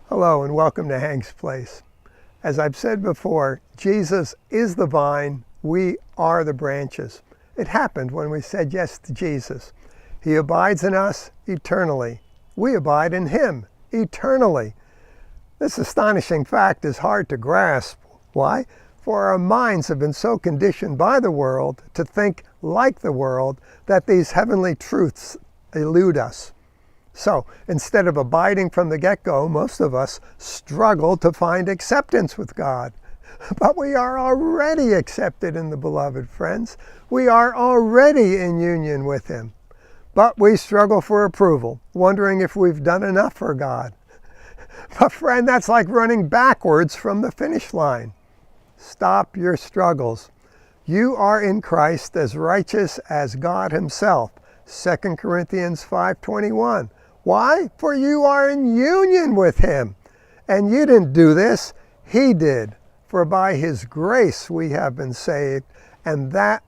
Hello and welcome to Hank's Place. As I've said before, Jesus is the vine, we are the branches. It happened when we said yes to Jesus. He abides in us eternally. We abide in Him eternally. This astonishing fact is hard to grasp. Why? For our minds have been so conditioned by the world to think like the world that these heavenly truths elude us. So instead of abiding from the get-go, most of us struggle to find acceptance with God. But we are already accepted in the beloved, friends. We are already in union with Him. But we struggle for approval, wondering if we've done enough for God. But friend, that's like running backwards from the finish line. Stop your struggles. You are in Christ as righteous as God Himself. 2 Corinthians 5:21. Why? For you are in union with Him. And you didn't do this, He did. For by His grace we have been saved, and that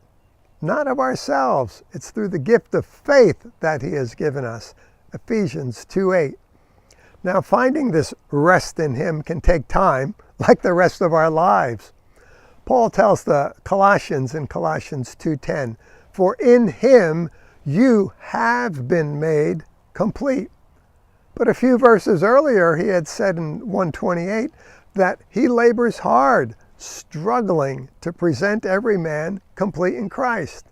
not of ourselves. It's through the gift of faith that He has given us. Ephesians 2:8. Now finding this rest in Him can take time, like the rest of our lives. Paul tells the Colossians in Colossians 2:10, for in Him you have been made complete. But a few verses earlier he had said in 128 that he labors hard, struggling to present every man complete in Christ.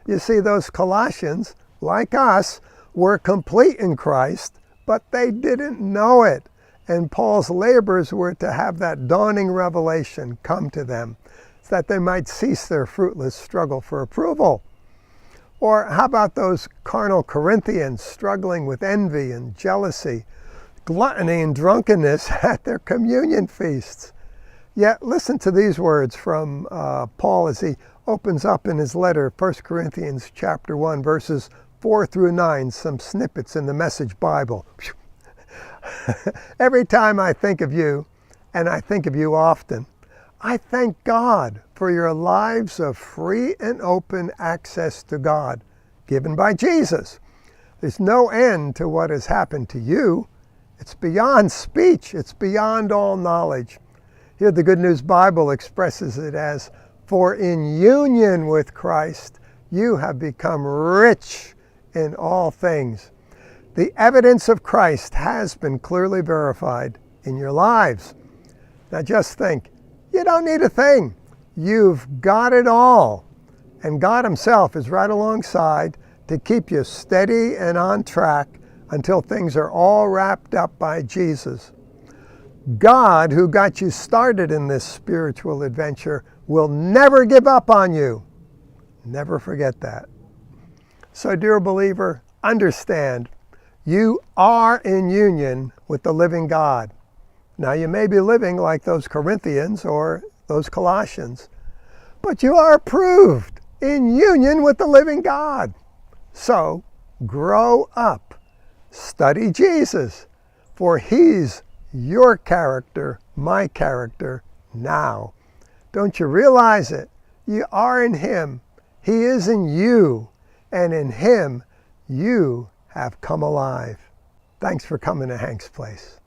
You see, those Colossians, like us, were complete in Christ, but they didn't know it. And Paul's labors were to have that dawning revelation come to them, so that they might cease their fruitless struggle for approval. Or how about those carnal Corinthians struggling with envy and jealousy, gluttony and drunkenness at their communion feasts? Yet listen to these words from Paul as he opens up in his letter, 1 Corinthians chapter 1, verses 4 through 9, some snippets in the Message Bible. Every time I think of you, and I think of you often, I thank God for your lives of free and open access to God, given by Jesus. There's no end to what has happened to you. It's beyond speech. It's beyond all knowledge. Here the Good News Bible expresses it as, for in union with Christ, you have become rich in all things. The evidence of Christ has been clearly verified in your lives. Now just think, you don't need a thing. You've got it all. And God Himself is right alongside to keep you steady and on track until things are all wrapped up by Jesus. God, who got you started in this spiritual adventure, will never give up on you. Never forget that. So, dear believer, understand, you are in union with the living God. Now, you may be living like those Corinthians or those Colossians, but you are approved in union with the living God. So, grow up. Study Jesus, for He's your character, my character, now. Don't you realize it? You are in Him. He is in you, and in Him you have come alive. Thanks for coming to Hank's Place.